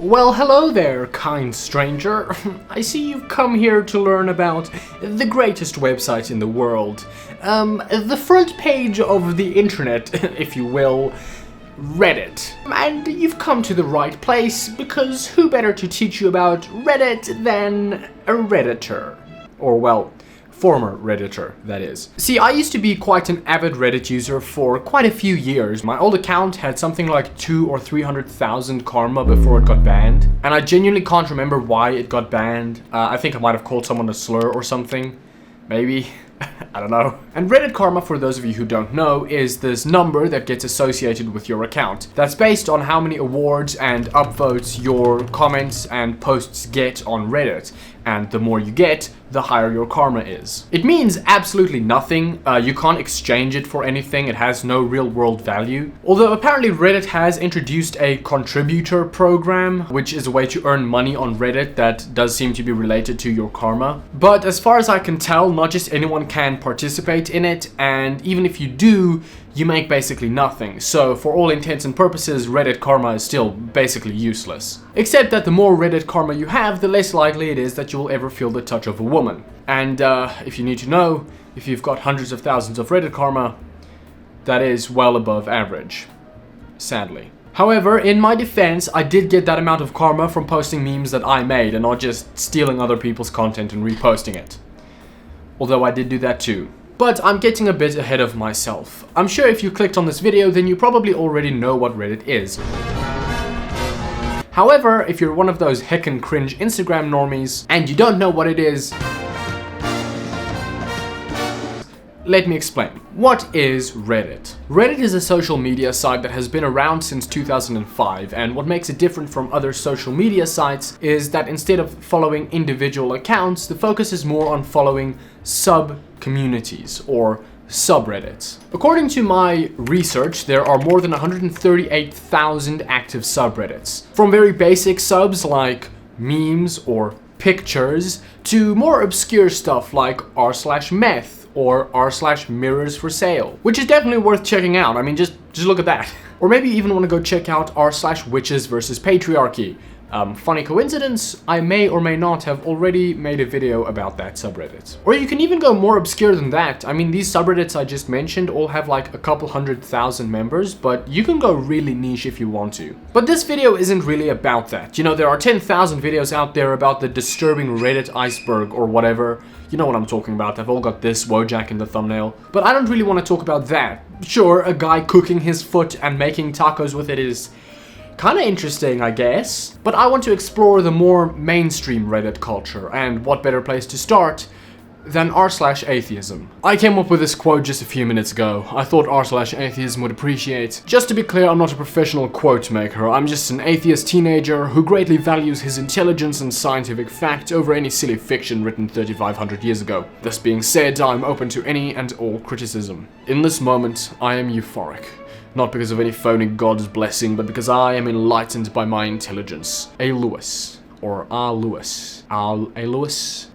Well, hello there, kind stranger. I see you've come here to learn about the greatest website in the world. The front page of the internet, if you will, Reddit. And you've come to the right place, because who better to teach you about Reddit than a Redditor? Or, well, former Redditor, that is. See, I used to be quite an avid Reddit user for quite a few years. My old account had something like 200,000 or 300,000 karma before it got banned. And I genuinely can't remember why it got banned. I think I might have called someone a slur or something. Maybe. I don't know. And Reddit karma, for those of you who don't know, is this number that gets associated with your account. That's based on how many awards and upvotes your comments and posts get on Reddit. And the more you get, the higher your karma is. It means absolutely nothing. You can't exchange it for anything. It has no real world value. Although apparently Reddit has introduced a contributor program, which is a way to earn money on Reddit that does seem to be related to your karma. But as far as I can tell, not just anyone can participate in it, and even if you do, you make basically nothing. So for all intents and purposes, Reddit karma is still basically useless. Except that the more Reddit karma you have, the less likely it is that you will ever feel the touch of a woman. And if you need to know, if you've got hundreds of thousands of Reddit karma, that is well above average. Sadly. However, in my defense, I did get that amount of karma from posting memes that I made and not just stealing other people's content and reposting it. Although I did do that too. But I'm getting a bit ahead of myself. I'm sure if you clicked on this video, then you probably already know what Reddit is. However, if you're one of those heckin' cringe Instagram normies and you don't know what it is, let me explain. What is Reddit? Reddit is a social media site that has been around since 2005, and what makes it different from other social media sites is that instead of following individual accounts, the focus is more on following sub-communities or subreddits. According to my research, there are more than 138,000 active subreddits. From very basic subs like memes or pictures to more obscure stuff like r/meth or r/mirrors for sale, which is definitely worth checking out. I mean, just look at that. Or maybe you even want to go check out r/witches versus patriarchy. Funny coincidence, I may or may not have already made a video about that subreddit. Or you can even go more obscure than that. I mean, these subreddits I just mentioned all have like a couple 100,000 members, but you can go really niche if you want to. But this video isn't really about that. You know, there are 10,000 videos out there about the disturbing Reddit iceberg or whatever. You know what I'm talking about, they've all got this Wojak in the thumbnail. But I don't really want to talk about that. Sure, a guy cooking his foot and making tacos with it is kind of interesting, I guess. But I want to explore the more mainstream Reddit culture, and what better place to start than r/atheism. I came up with this quote just a few minutes ago. I thought r/atheism would appreciate. Just to be clear, I'm not a professional quote maker. I'm just an atheist teenager who greatly values his intelligence and scientific fact over any silly fiction written 3,500 years ago. This being said, I'm open to any and all criticism. In this moment, I am euphoric. Not because of any phony god's blessing, but because I am enlightened by my intelligence. A Lewis. Or A Lewis. A Lewis.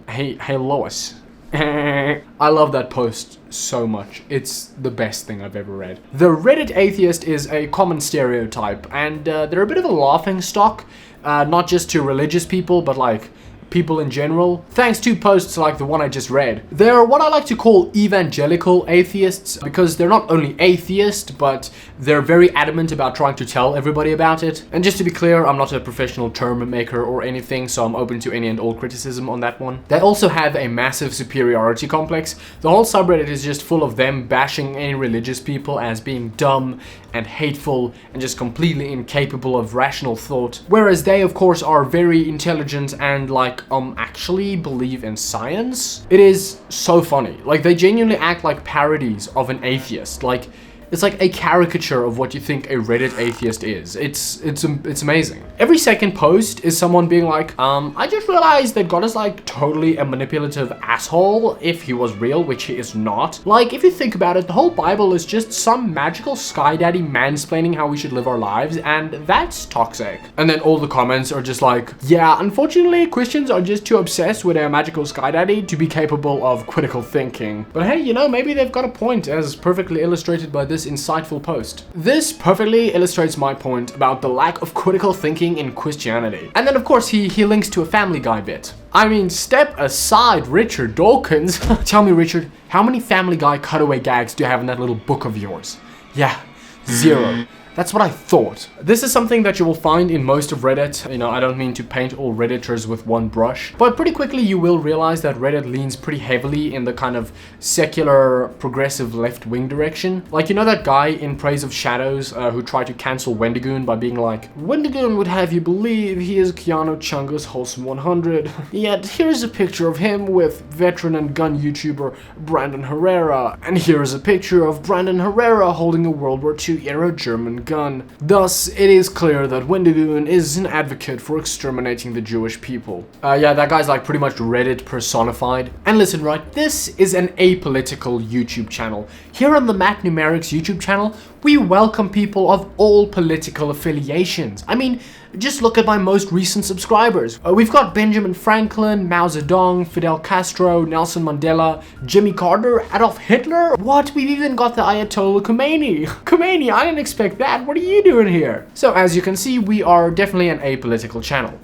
Hey Lois. I love that post so much. It's the best thing I've ever read. The Reddit atheist is a common stereotype, and they're a bit of a laughing stock. Not just to religious people, but like people in general, thanks to posts like the one I just read. They're what I like to call evangelical atheists, because they're not only atheist, but they're very adamant about trying to tell everybody about it. And just to be clear, I'm not a professional term maker or anything, so I'm open to any and all criticism on that one. They also have a massive superiority complex. The whole subreddit is just full of them bashing any religious people as being dumb and hateful and just completely incapable of rational thought, whereas they of course are very intelligent and like actually believe in science. It is so funny. Like, they genuinely act like parodies of an atheist. Like, it's like a caricature of what you think a Reddit atheist is. It's amazing. Every second post is someone being like, I just realized that God is like totally a manipulative asshole if he was real, which he is not. Like, if you think about it, the whole Bible is just some magical sky daddy mansplaining how we should live our lives, and that's toxic. And then all the comments are just like, yeah, unfortunately, Christians are just too obsessed with their magical sky daddy to be capable of critical thinking. But hey, you know, maybe they've got a point, as perfectly illustrated by this this insightful post. This perfectly illustrates my point about the lack of critical thinking in Christianity. And then of course he links to a Family Guy bit. I mean, step aside, Richard Dawkins. Tell me, Richard, how many Family Guy cutaway gags do you have in that little book of yours? Yeah, 0. That's what I thought. This is something that you will find in most of Reddit. You know, I don't mean to paint all Redditors with one brush, but pretty quickly you will realize that Reddit leans pretty heavily in the kind of secular, progressive left-wing direction. Like, you know that guy in Praise of Shadows who tried to cancel Wendigoon by being like, Wendigoon would have you believe he is Keanu Chunga's Wholesome 100. Yet, here's a picture of him with veteran and gun YouTuber Brandon Herrera. And here's a picture of Brandon Herrera holding a World War II era German gun. Thus, it is clear that Wendigoon is an advocate for exterminating the Jewish people. Yeah, that guy's like pretty much Reddit personified. And listen, right, this is an apolitical YouTube channel. Here on the Matt Numerics YouTube channel, we welcome people of all political affiliations. I mean, just look at my most recent subscribers. We've got Benjamin Franklin, Mao Zedong, Fidel Castro, Nelson Mandela, Jimmy Carter, Adolf Hitler. What? We've even got the Ayatollah Khomeini. Khomeini, I didn't expect that. What are you doing here? So as you can see, we are definitely an apolitical channel.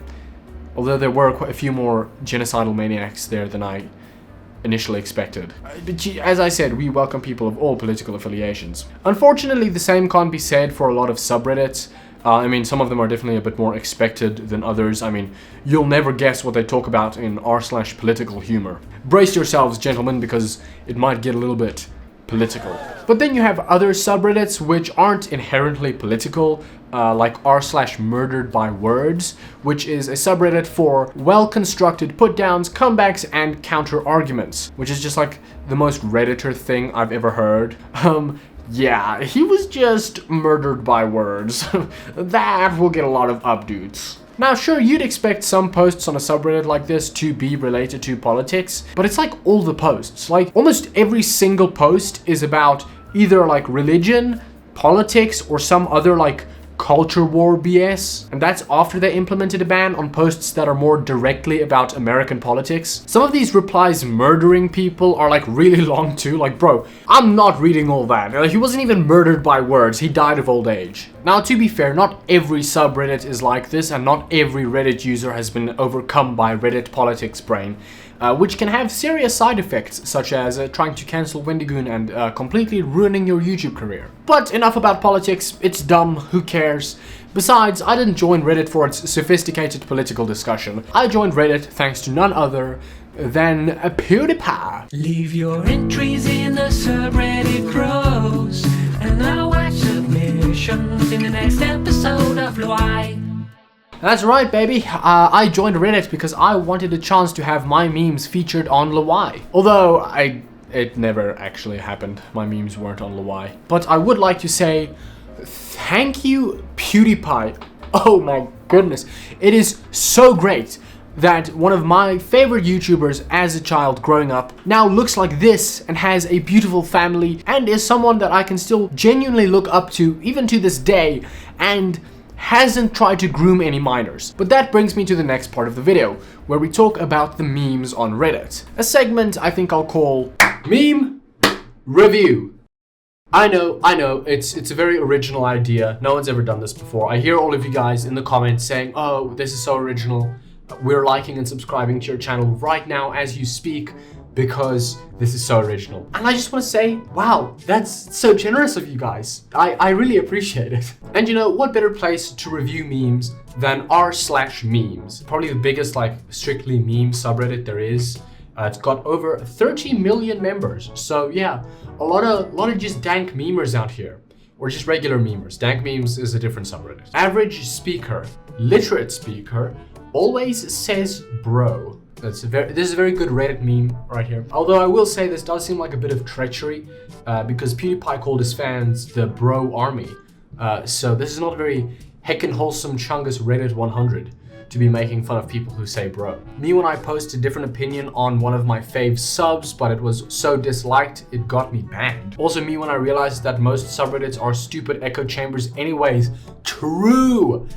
Although there were quite a few more genocidal maniacs there than I initially expected. But as I said, we welcome people of all political affiliations. Unfortunately, the same can't be said for a lot of subreddits. I mean, some of them are definitely a bit more expected than others. I mean, you'll never guess what they talk about in r/political humor. Brace yourselves, gentlemen, because it might get a little bit political. But then you have other subreddits which aren't inherently political, like r/murdered by words, which is a subreddit for well-constructed put-downs, comebacks, and counter-arguments, which is just like the most Redditor thing I've ever heard. Yeah, he was just murdered by words. That will get a lot of updates. Now sure, you'd expect some posts on a subreddit like this to be related to politics, but it's like all the posts. Like almost every single post is about either like religion, politics, or some other like culture war BS. And that's after they implemented a ban on posts that are more directly about American politics. Some of these replies murdering people are like really long too. Like, bro, I'm not reading all that. He wasn't even murdered by words. He died of old age. Now, to be fair, not every subreddit is like this, and not every Reddit user has been overcome by Reddit politics brain, which can have serious side effects, such as trying to cancel Wendigoon and completely ruining your YouTube career. But enough about politics, it's dumb, who cares? Besides, I didn't join Reddit for its sophisticated political discussion. I joined Reddit thanks to none other than PewDiePie. Leave your entries in the subreddit grows, and I'll watch submissions in the next episode of Why. That's right, baby. I joined Reddit because I wanted a chance to have my memes featured on Lawai. Although it never actually happened. My memes weren't on Lawai. But I would like to say thank you, PewDiePie. Oh my goodness. It is so great that one of my favorite YouTubers as a child growing up now looks like this and has a beautiful family and is someone that I can still genuinely look up to even to this day, and hasn't tried to groom any minors. But that brings me to the next part of the video, where we talk about the memes on Reddit. A segment I think I'll call Meme Review. I know, it's a very original idea. No one's ever done this before. I hear all of you guys in the comments saying, oh, this is so original. We're liking and subscribing to your channel right now as you speak, because this is so original. And I just want to say, wow, that's so generous of you guys. I really appreciate it. And you know, what better place to review memes than r/memes? Probably the biggest like strictly meme subreddit there is. It's got over 30 million members. So yeah, a lot of just dank memers out here. Or just regular memers. Dank memes is a different subreddit. Average speaker, literate speaker, always says bro. This is a very good Reddit meme right here. Although I will say this does seem like a bit of treachery because PewDiePie called his fans the bro army. So this is not very heckin' wholesome Chungus Reddit 100 to be making fun of people who say bro. Me when I post a different opinion on one of my fave subs, but it was so disliked, it got me banned. Also me when I realized that most subreddits are stupid echo chambers anyways. True!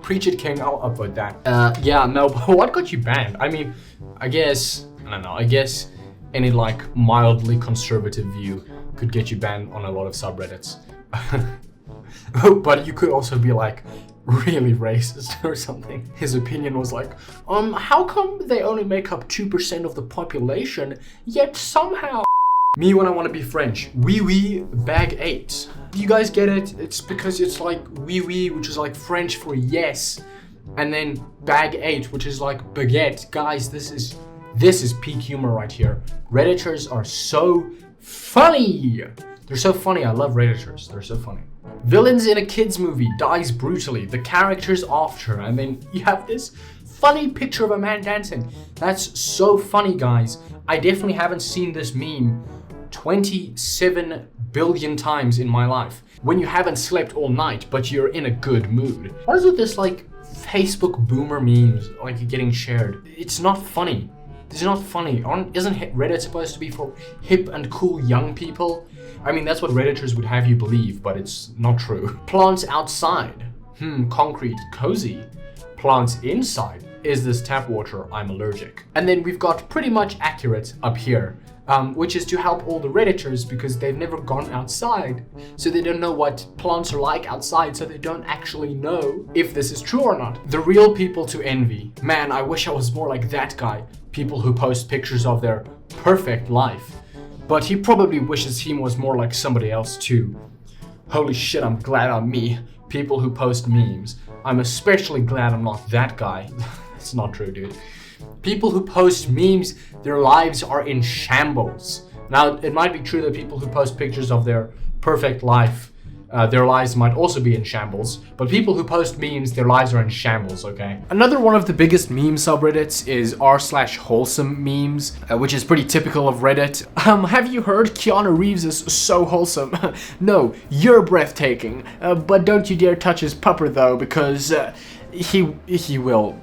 Preach it, King. I'll upload that. Yeah, no, but what got you banned? I mean, I don't know, I guess any like mildly conservative view could get you banned on a lot of subreddits. But you could also be like really racist or something. His opinion was like, how come they only make up 2% of the population, yet somehow... Me when I want to be French, oui oui bag 8. You guys get it? It's because it's like oui oui, which is like French for yes, and then bag 8, which is like baguette. Guys, this is peak humor right here. Redditors are so funny. They're so funny. I love Redditors. They're so funny. Villains in a kids movie dies brutally. The character's after, and then you have this funny picture of a man dancing. That's so funny, guys. I definitely haven't seen this meme 27 billion times in my life. When you haven't slept all night, but you're in a good mood. What is with this like Facebook boomer memes like getting shared? It's not funny. This is not funny. Isn't Reddit supposed to be for hip and cool young people? I mean, that's what Redditors would have you believe, but it's not true. Plants outside. Concrete, cozy. Plants inside. Is this tap water? I'm allergic. And then we've got pretty much accurate up here, which is to help all the Redditors because they've never gone outside. So they don't know what plants are like outside, so they don't actually know if this is true or not. The real people to envy. Man, I wish I was more like that guy. People who post pictures of their perfect life. But he probably wishes he was more like somebody else too. Holy shit, I'm glad I'm me. People who post memes. I'm especially glad I'm not that guy. It's not true, dude. People who post memes, their lives are in shambles. Now, it might be true that people who post pictures of their perfect life, their lives might also be in shambles, but people who post memes, their lives are in shambles, okay? Another one of the biggest meme subreddits is r/wholesome memes, which is pretty typical of Reddit. Have you heard Keanu Reeves is so wholesome? No, you're breathtaking, but don't you dare touch his pupper though, because he will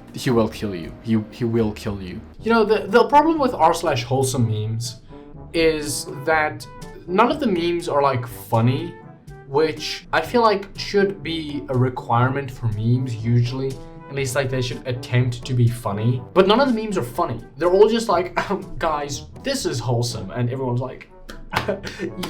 kill you. He will kill you. You know, the problem with r/wholesome memes is that none of the memes are like funny, which I feel like should be a requirement for memes usually. At least like they should attempt to be funny. But none of the memes are funny. They're all just like, guys, this is wholesome. And everyone's like,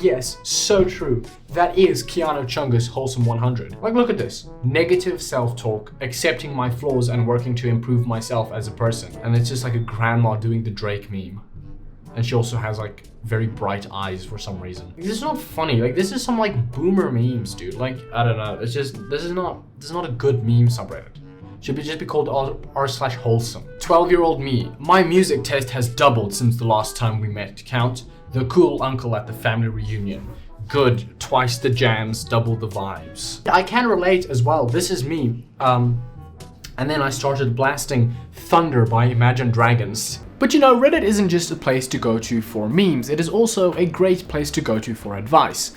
yes, so true. That is Keanu Chunga's Wholesome 100. Like, look at this. Negative self-talk, accepting my flaws and working to improve myself as a person. And it's just like a grandma doing the Drake meme. And she also has like very bright eyes for some reason. This is not funny. Like, this is some like boomer memes, dude. Like, I don't know. It's just, this is not a good meme subreddit. Should just be called r/wholesome. 12-year-old me. My music taste has doubled since the last time we met. Count. The cool uncle at the family reunion. Good. Twice the jams, double the vibes. I can relate as well. This is me. And then I started blasting Thunder by Imagine Dragons. But you know, Reddit isn't just a place to go to for memes, it is also a great place to go to for advice.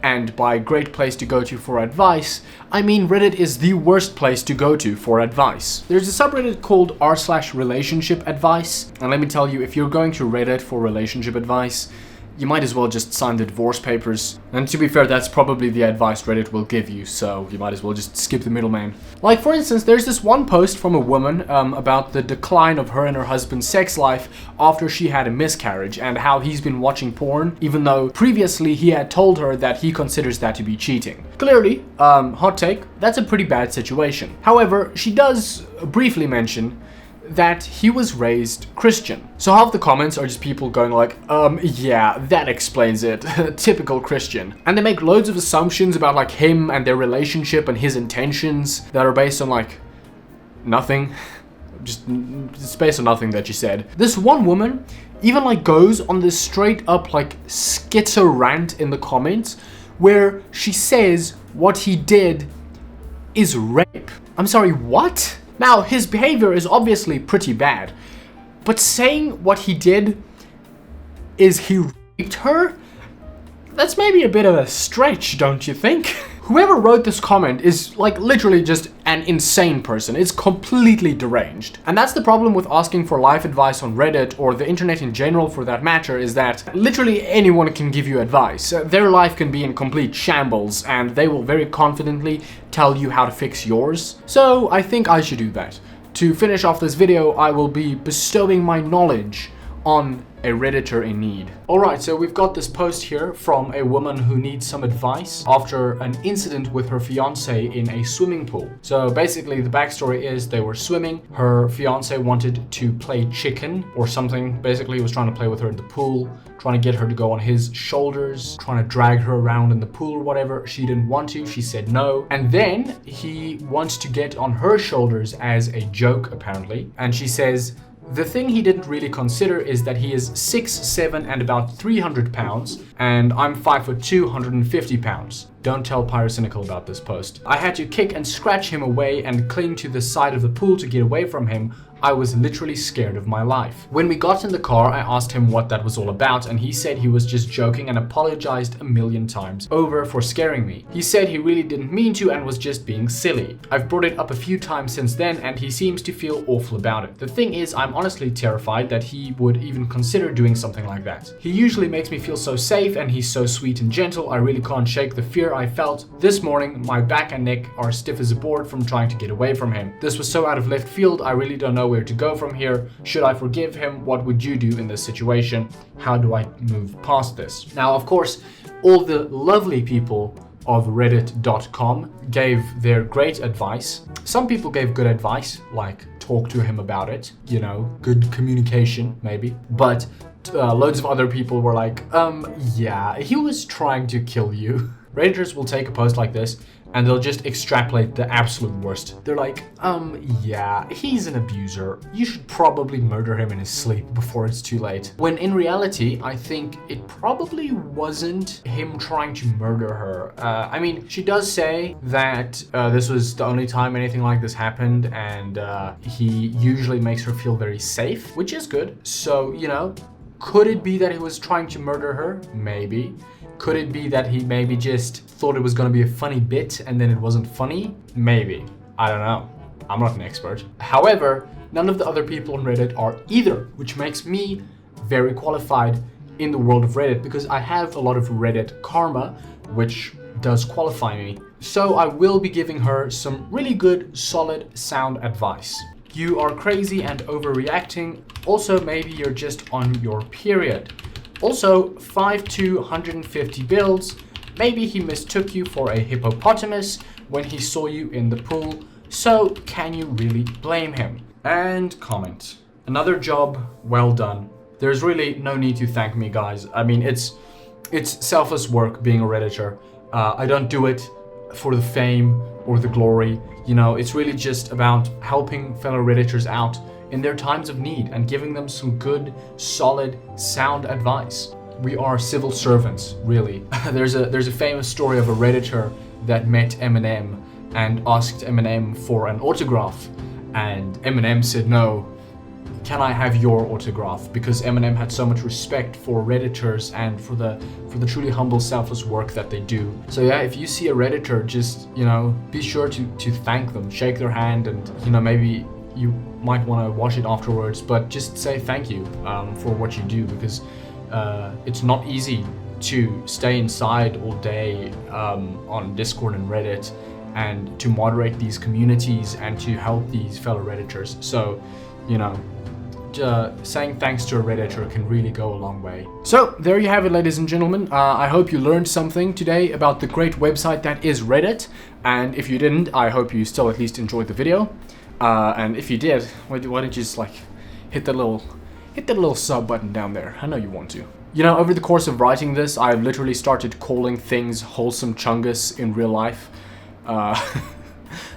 And by great place to go to for advice, I mean Reddit is the worst place to go to for advice. There's a subreddit called r/relationship advice, and let me tell you, if you're going to Reddit for relationship advice, you might as well just sign the divorce papers. And to be fair, that's probably the advice Reddit will give you, so you might as well just skip the middleman. Like, for instance, there's this one post from a woman about the decline of her and her husband's sex life after she had a miscarriage, and how he's been watching porn, even though previously he had told her that he considers that to be cheating. Clearly, hot take, that's a pretty bad situation. However, she does briefly mention that he was raised Christian. So half the comments are just people going like, yeah, that explains it. Typical Christian. And they make loads of assumptions about like him and their relationship and his intentions that are based on like nothing. It's based on nothing that she said. This one woman even like goes on this straight up like schizo rant in the comments where she says what he did is rape. I'm sorry, what? Now, his behavior is obviously pretty bad, but saying what he did is he raped her? That's maybe a bit of a stretch, don't you think? Whoever wrote this comment is like literally just an insane person. It's completely deranged. And that's the problem with asking for life advice on Reddit or the internet in general for that matter, is that literally anyone can give you advice. Their life can be in complete shambles and they will very confidently tell you how to fix yours. So I think I should do that. To finish off this video, I will be bestowing my knowledge on a Redditor in need. Alright, so we've got this post here from a woman who needs some advice after an incident with her fiance in a swimming pool. So basically the backstory is they were swimming, her fiance wanted to play chicken or something, basically he was trying to play with her in the pool, trying to get her to go on his shoulders, trying to drag her around in the pool or whatever. She didn't want to, she said no. And then he wants to get on her shoulders as a joke apparently. And she says, the thing he didn't really consider is that he is 6'7" and about 300 pounds, and I'm 5'2", 150 pounds. Don't tell Pyrocynical about this post. I had to kick and scratch him away and cling to the side of the pool to get away from him. I was literally scared of my life. When we got in the car, I asked him what that was all about, and he said he was just joking and apologized a million times over for scaring me. He said he really didn't mean to and was just being silly. I've brought it up a few times since then, and he seems to feel awful about it. The thing is, I'm honestly terrified that he would even consider doing something like that. He usually makes me feel so safe, and he's so sweet and gentle. I really can't shake the fear I felt. This morning, my back and neck are stiff as a board from trying to get away from him. This was so out of left field, I really don't know where to go from here. Should I forgive him? What would you do in this situation? How do I move past this? Now, of course, all the lovely people of reddit.com gave their great advice. Some people gave good advice, like talk to him about it, you know, good communication maybe. But loads of other people were like, yeah, he was trying to kill you. Redditors will take a post like this and they'll just extrapolate the absolute worst. They're like, yeah, he's an abuser. You should probably murder him in his sleep before it's too late. When in reality, I think it probably wasn't him trying to murder her. I mean, she does say that this was the only time anything like this happened, and he usually makes her feel very safe, which is good. So, you know, could it be that he was trying to murder her? Maybe. Could it be that he maybe just thought it was going to be a funny bit and then it wasn't funny? Maybe. I don't know. I'm not an expert. However, none of the other people on Reddit are either, which makes me very qualified in the world of Reddit because I have a lot of Reddit karma, which does qualify me. So I will be giving her some really good, solid sound advice. You are crazy and overreacting. Also, maybe you're just on your period. Also, 5'2", 150 builds. Maybe he mistook you for a hippopotamus when he saw you in the pool. So, can you really blame him? And comment. Another job well done. There's really no need to thank me, guys. I mean, it's selfless work being a Redditor. I don't do it for the fame or the glory. You know, it's really just about helping fellow Redditors out in their times of need and giving them some good, solid, sound advice. We are civil servants, really. There's a famous story of a Redditor that met Eminem and asked Eminem for an autograph, and Eminem said, no, can I have your autograph? Because Eminem had so much respect for Redditors and for the truly humble, selfless work that they do. So yeah, if you see a Redditor, just, you know, be sure to thank them, shake their hand, and, you know, maybe you might want to wash it afterwards, but just say thank you for what you do, because it's not easy to stay inside all day on Discord and Reddit and to moderate these communities and to help these fellow Redditors. So, you know, saying thanks to a Redditor can really go a long way. So there you have it, ladies and gentlemen. I hope you learned something today about the great website that is Reddit, and if you didn't, I hope you still at least enjoyed the video. And if you did, why don't you just like hit that little sub button down there? I know you want to. You know, over the course of writing this, I've literally started calling things wholesome chungus in real life.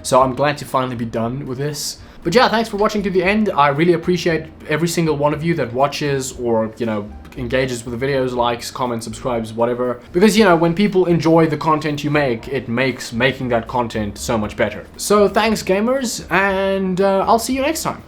So I'm glad to finally be done with this. But yeah, thanks for watching to the end. I really appreciate every single one of you that watches or, you know, engages with the videos, likes, comments, subscribes, whatever. Because, you know, when people enjoy the content you make, it makes making that content so much better. So thanks, gamers, and I'll see you next time.